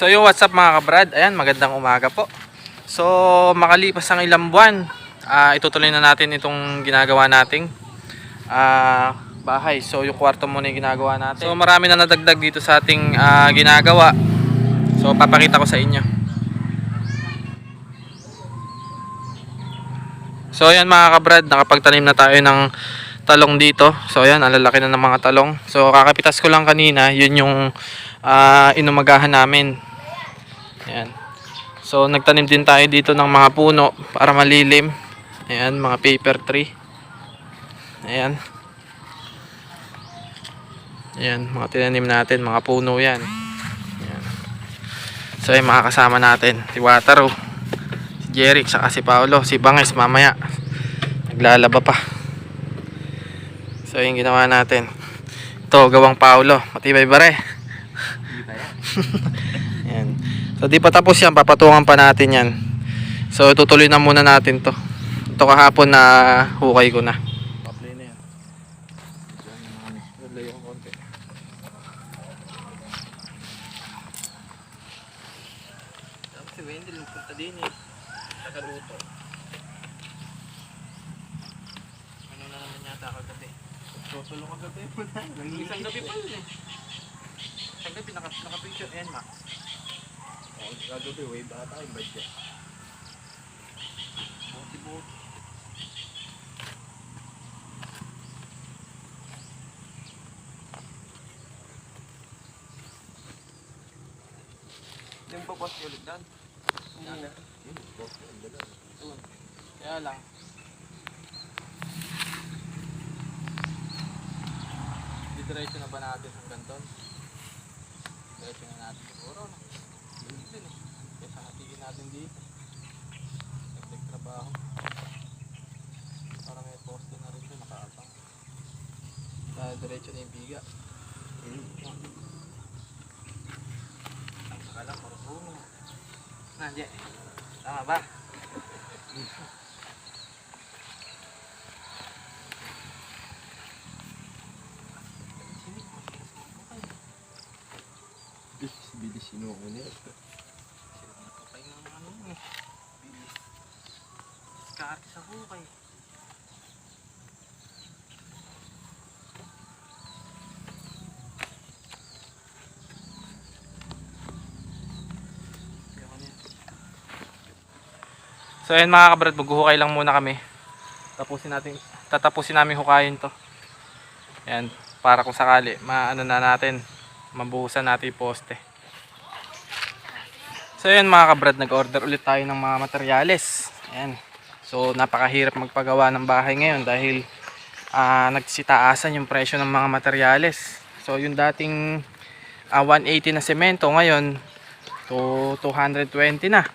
So yung what's up mga kabrad, ayan magandang umaga po. So makalipas ang ilang buwan, itutuloy na natin itong ginagawa nating bahay. So yung kwarto muna yung ginagawa natin. So marami na nadagdag dito sa ating ginagawa. So papakita ko sa inyo. So ayan mga kabrad, nakapagtanim na tayo ng talong dito. So ayan, ang lalaki na ng mga talong. So kakapitas ko lang kanina, yun yung inumagahan namin. Ayan. So nagtanim din tayo dito ng mga puno para malilim. Ayan, mga paper tree. Ayan. Ayan, mga tinanim natin, mga puno yan. Ayan. So ayan, mga kasama natin, si Wataro, si Jeric, saka si Paolo, si Banges mamaya naglalaba pa. So yung ginawa natin, ito gawang Paolo, matibay bare. Ayan. So di pa tapos yan, papatungan pa natin yan. So tutuloy na muna natin to. Ito kahapon na hukay ko na. Pa-play na yan. Play yung konti. Tapos si Wendell nagpunta din eh. Tagaluto. Ano na naman yata kagabi. Tutulong kagabi mo na. Isang gabi pa yun eh. Isang gabi naka-picture. Ayan Max. Kagabi way bata yung budget. Buti-buti. Yung papas yung ulit dan. Kaya lang. Didiretso na ba natin hanggang doon? Diretso na natin siguro. Dito eh. Kaya hatigin natin dito. Nagtrabaho. Para may poste na rin doon nakaatang. Diretso na yung biga. Saka lang marunong. Nandiyan. Tama ba? Bilis sinukunit. Hukay ng ano eh. Bilis. Diskarte sa hukay. So ayan mga kabrad, maghuhukay lang muna kami. Tatapusin namin hukayin to. Ayan, para kung sakali maano na natin, mabuhusan natin yung poste. So ayan mga kabrad, nag-order ulit tayo ng mga materyales. Ayan. So napakahirap magpagawa ng bahay ngayon dahil nagsitaasan yung presyo ng mga materyales. So yung dating 180 na semento ngayon to 220 na.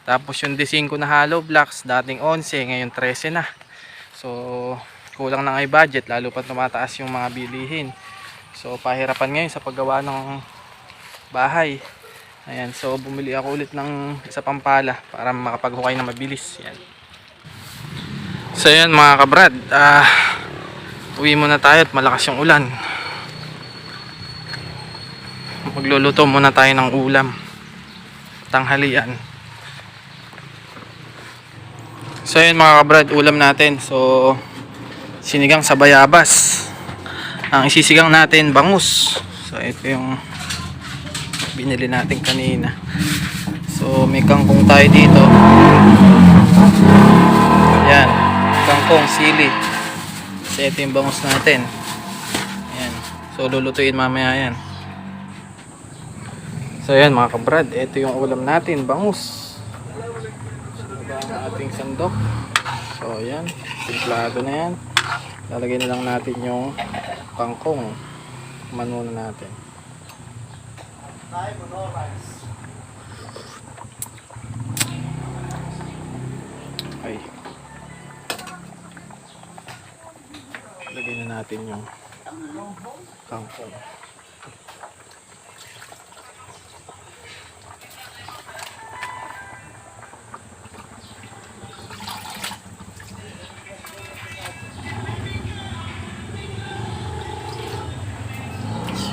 Tapos yung D5 na hollow blocks, dating 11, ngayon 13 na. So kulang na nga yung budget, lalo pa tumataas yung mga bilihin. So pahirapan ngayon sa paggawa ng bahay. Ayan, so bumili ako ulit ng isa pang pala para makapaghukay na mabilis. Ayan. So ayan mga kabrad, uwi muna tayo at malakas yung ulan. Magluluto muna tayo ng ulam, tanghalian. So ayan mga kabrad, ulam natin. So sinigang sa bayabas. Ang isisigang natin bangus. So ito yung binili natin kanina. So may kangkong tayo dito. Ayan, kangkong, sili. So ito yung bangus natin. Ayan. So lulutuin mamaya yan. So ayan mga kabrad, ito yung ulam natin, bangus. Ang ating sandok. So ayan, timplado na yan. Lalagay na lang natin yung kangkong. Mano na natin. Ay. Lagay na natin yung kangkong.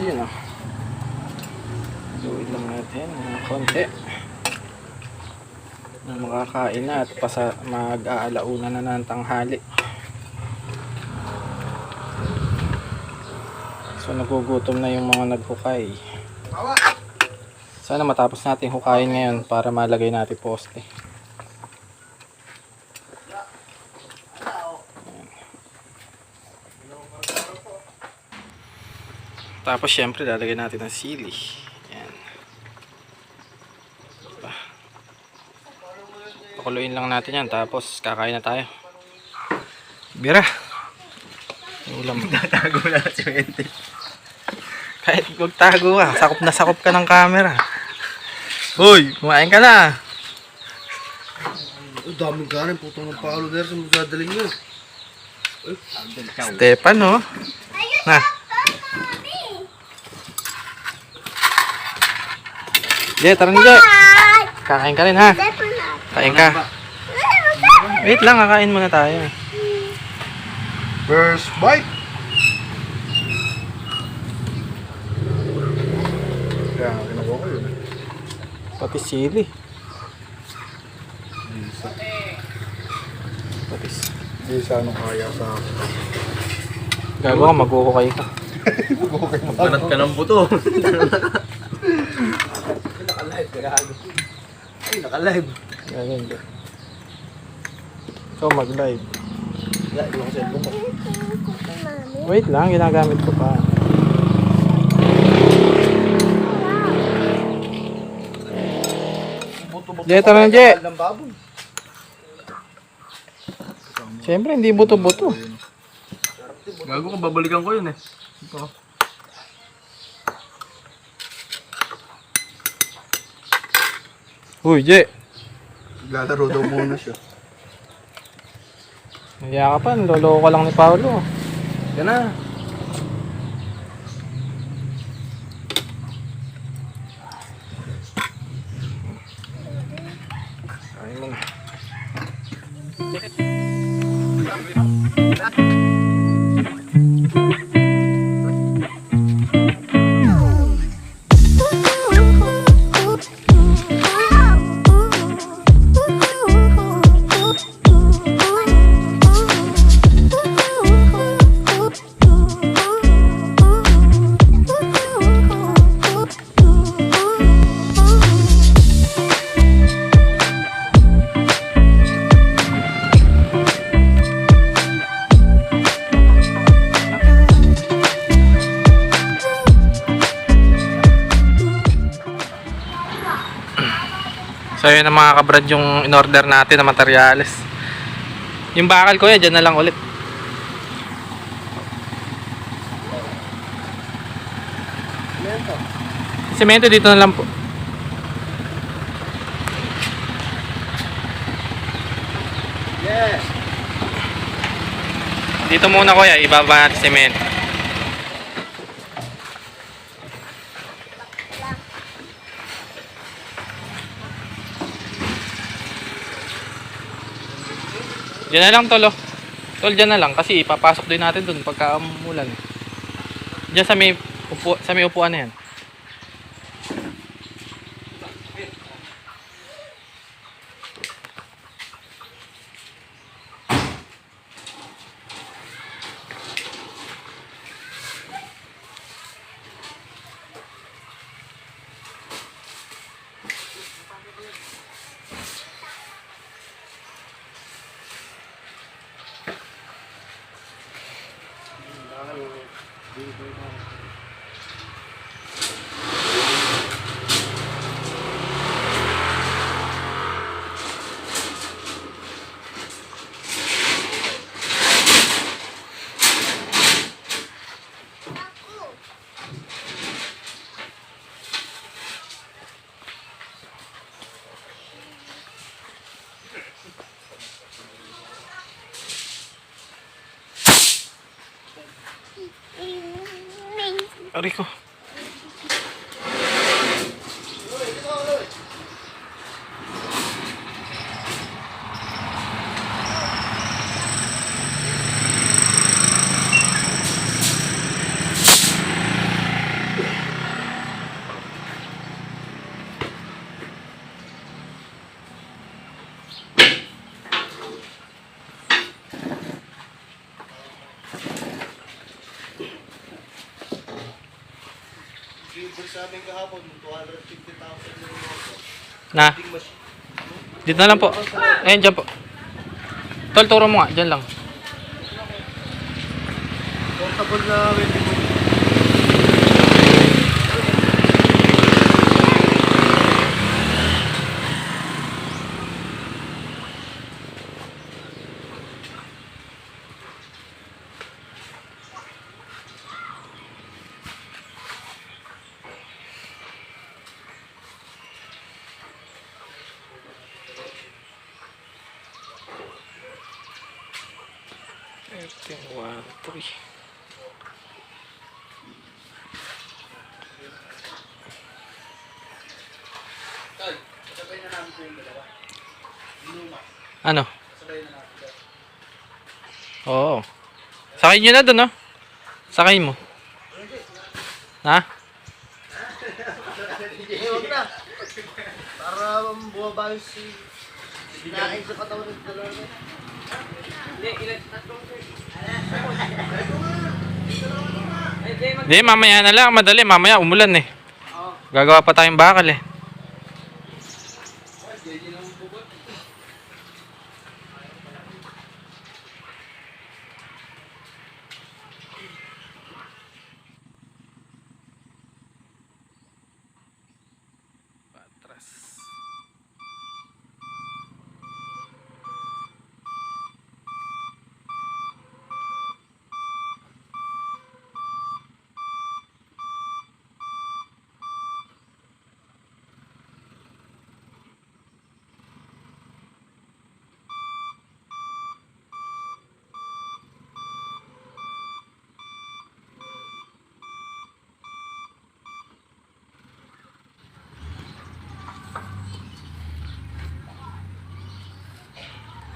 Yun o. Luwid lang natin ng konti. konti. Makakain na at mag-aalauna na ng tanghali. So nagugutom na yung mga naghukay. Sana matapos natin hukayin ngayon para malagay natin poste. Tapos syempre lalagay natin ng sili. Yan. Pakuluin lang natin yan tapos kakain na tayo. Bira. Yung ulam. Tatago na si Mente. Kahit magtago ka, sakop ka ng camera. Hoy, kumain ka na. Daming kanin, putong ng palo der sa magdadaling nyo. Stefan, oh. Na. Jay, tara na, Jay. Kakain ka rin, ha? Kain ka. Wait lang, kakain muna tayo. First bite! Kaya, kinakuha ko yun. Pati sili. Pati Hindi sa anong kaya sa... Gago ka, magkukukay ka. Magbanat ka ng buto. Naka-live, gagado. Ay, naka-live. Ganyan, Jay. Ikaw mag-live. Live lang sa cellphone ko. Wait lang, ginagamit ko pa. Jay, tara na, Jay. Ng baboy. Siyempre, hindi buto-buto. Gago ka, babalikan ko yun eh. Ito. Uy, Jay. Lalaro daw muna siya. Naya ka pa, niloloko ka lang ni Paolo. Yan na. Kain mo na. So yun ang mga kabrad yung in-order natin na materyales. Yung bakal ko yan, dyan na lang ulit. Semento dito na lang po. Yes! Dito muna kuya, ibaba natin semento. Diyan na lang tolo. Tol, diyan na lang kasi ipapasok din natin dun pagka umulan. Diyan sa may upuan na yan. Aray ko. Na. Dito na lang po. Ayun, dyan po. Tol, turo mo nga. Dyan lang. Portable na welding mo. One, three. Ano? Oo. Sakay nyo na dun, no? Sakay mo. Ha? Huwag na. Para bumaba si Binain sa katawan ng dalawa. Hindi, mamaya na lang. Madali. Mamaya umulan eh. Gagawa pa tayong bakal eh. Patras.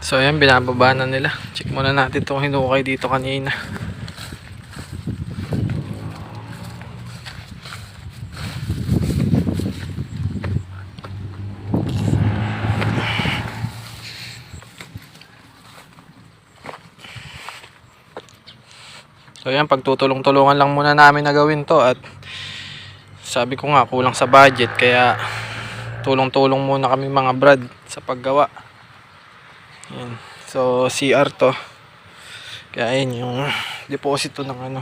So ayan, binababa na nila. Check muna natin itong hinukay dito kanina. So ayan, pagtutulong-tulungan lang muna namin na gawin to. At sabi ko nga, kulang sa budget. Kaya tulong-tulong muna kami mga brad sa paggawa. Ayan. So CR to. Kaya ayan yung deposito ng ano.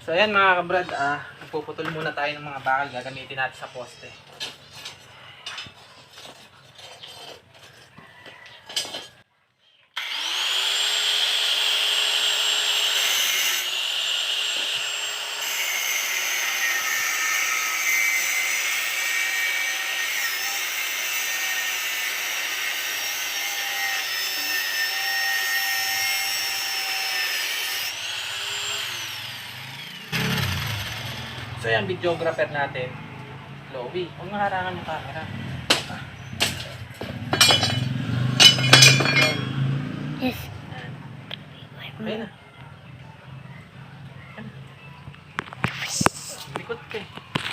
So ayan mga kabrad, puputol muna tayo ng mga bakal, gagamitin natin sa poste. So yan, videographer natin, Loby. Huwag maharangan yung camera. Yes. Ayun na. Likod ka eh.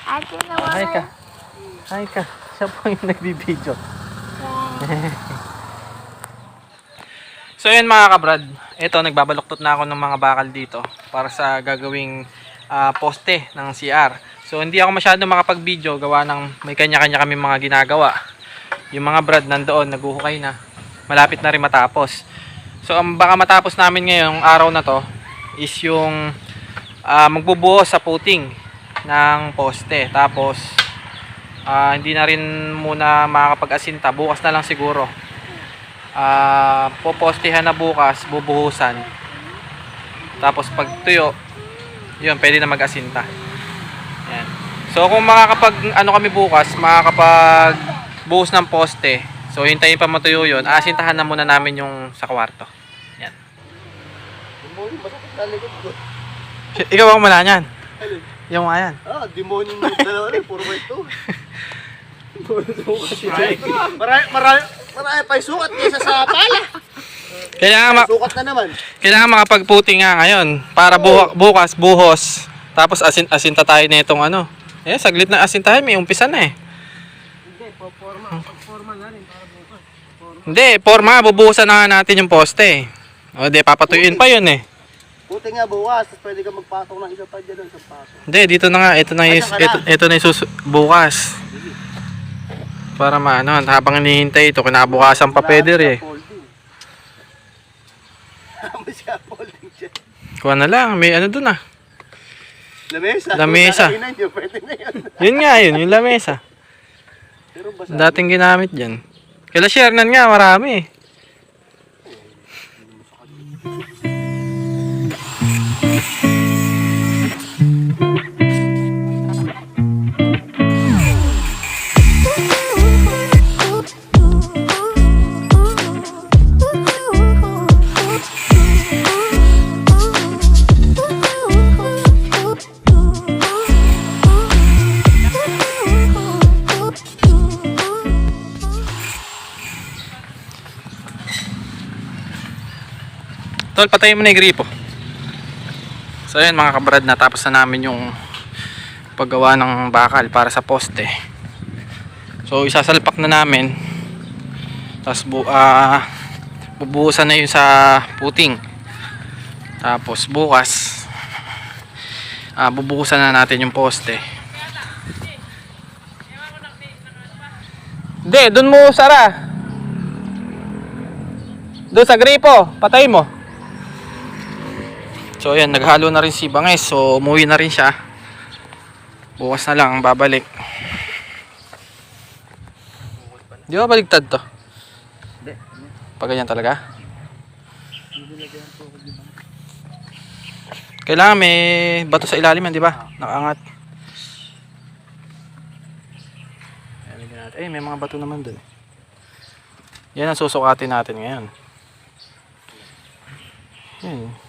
Ate na Hi ka. Hi ka. Siya po yung nagbibideo. So yun mga kabrad, ito nagbabaluktot na ako ng mga bakal dito para sa gagawing poste ng CR. So hindi ako masyado makapag-video gawa ng may kanya-kanya kami mga ginagawa. Yung mga brad nandoon naghuhukay na. Malapit na rin matapos. So ang baka matapos namin ngayong araw na to is yung magbubuhos sa puting ng poste. Tapos hindi na rin muna makakapag-asinta. Bukas na lang siguro. Popostehan na bukas, bubuhusan. Tapos pag tuyo, yun, pwede na mag-asinta. Yan. So kung makakapag ano kami bukas, makakapag buhos ng poste. So hintayin pa matuyo yun. Asintahan na muna namin yung sa kwarto. Yan. Ikaw ang wala niyan. Yung mga yan. Demonyo yung dalawa rin, puro ba ito? Marami pa yung sukat kaysa sa pala. Sukat na naman. Kailangan makapagputi nga ngayon para bukas buhos. Tapos asinta tayo na itong ano. Eh, saglit na asin tayo, may umpisa na eh. Hindi, forma na rin para bukas. Hindi, forma, bubuhusan na nga natin yung poste. O, di, papatuyuin pa yun eh. Buti nga bukas, tapos pwede ka magpatong ng isa pa dyan sa pasok. Hindi, dito na nga, ito na yung, ito na yung bukas. Para maano, habang hinihintay ito, kinabukasan pa pwede eh. May scaffolding siya. Kuha na lang, may ano dun ah. Lamesa. Lamesa. Kung nakakinan nyo, pwede na yun. Yun nga yun, yung lamesa. Pero basa. Dating ginamit dyan. Kala Shernan nga, marami eh. Tol, patayin mo na yung gripo. So ayun mga kabrad, natapos na namin yung paggawa ng bakal para sa poste. So isasalpak na namin. Tapos bubuhusan na yun sa puting. Tapos bukas bubuhusan na natin yung poste. Hindi, dun mo sara. Doon sa gripo, patay mo. So ayan, naghalo na rin si Banges. So umuwi na rin siya. Bukas na lang babalik. Di ba baligtad to? Hindi. Pag ganyan talaga? Kailangan may bato sa ilalim yan, di ba? Nakaangat. Ayan, may mga bato naman dun. Yan ang susukatin natin ngayon. Yan.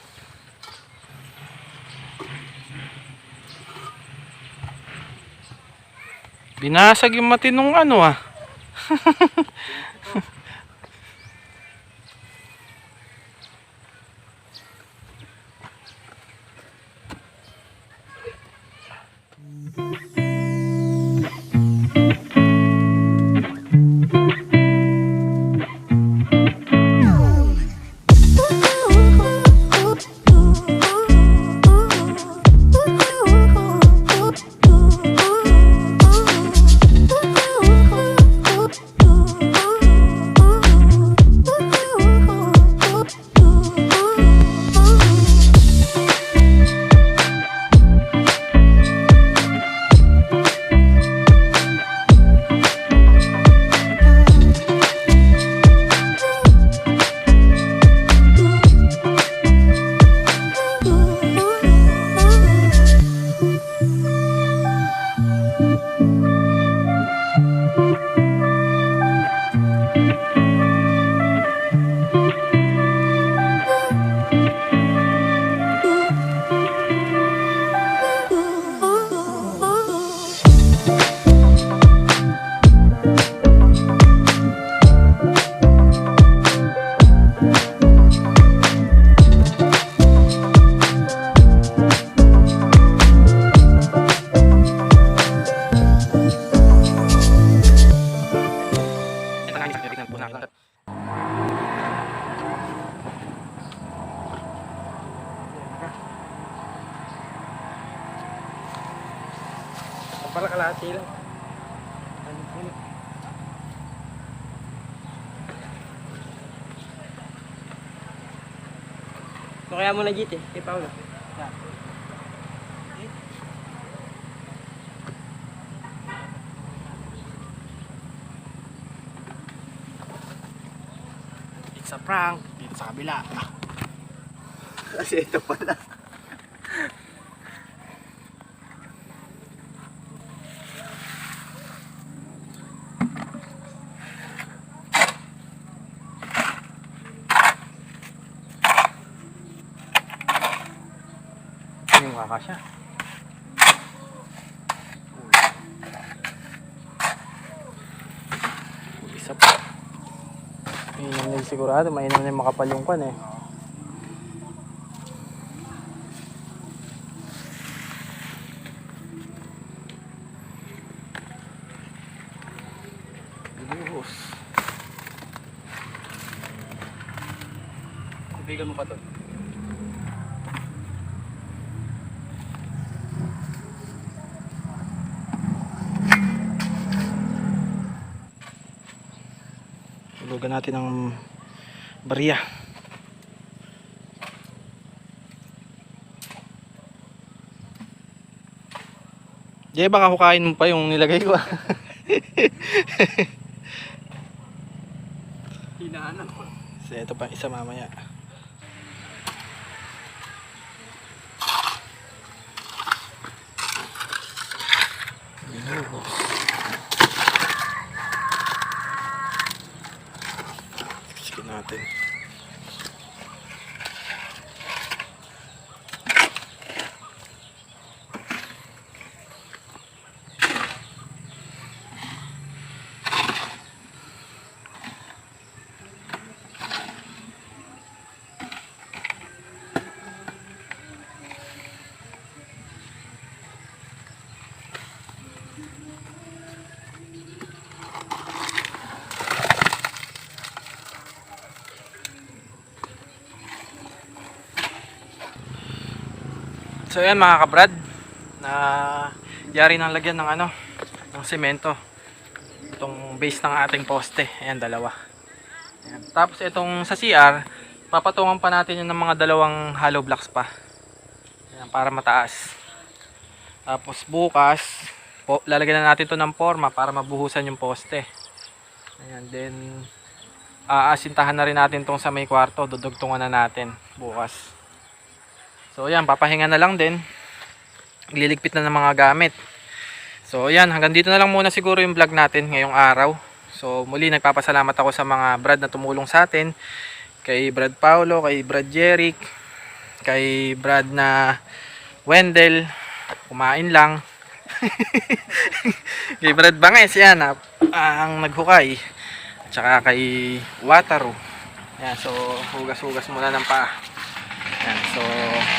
Binasag yung matinong ano ah. Para kalahati lang. So kaya mo na GT, kay Paolo. It's a prank dito sa kabila. Kasi ito pala. Yung kakasya. Isa pa. Mainam na sigurado, mainam na yung makapal yung kwan eh. Buhos. Kubigan mo pa to. Tulugan natin ng barya. Jay, baka hukain mo pa yung nilagay ko. Hinahanap ko. So, ito pa isa mamaya. Binuhos. Sige natin. So ayan mga kabrad, na yari ng lagyan ng ano, ng semento. Itong base ng ating poste, ayan dalawa. Ayan. Tapos itong sa CR, papatungan pa natin yun ng mga dalawang hollow blocks pa. Ayan, para mataas. Tapos bukas, lalagyan na natin to ng forma para mabuhusan yung poste. Ayan, then aasintahan na rin natin tong sa may kwarto, dudugtungan na natin bukas. So ayan, papahinga na lang din. Ililigpit na ng mga gamit. So ayan, hanggang dito na lang muna siguro yung vlog natin ngayong araw. So muli nagpapasalamat ako sa mga brad na tumulong sa atin. Kay Brad Paulo, kay Brad Jeric, kay Brad na Wendell, kumain lang. Kay Brad Banges, yan ang naghukay. At saka kay Wataru. Yan, so hugas-hugas muna ng paa. Yan, so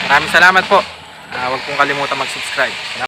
maraming salamat po. Huwag pong kalimutan mag-subscribe. Salamat.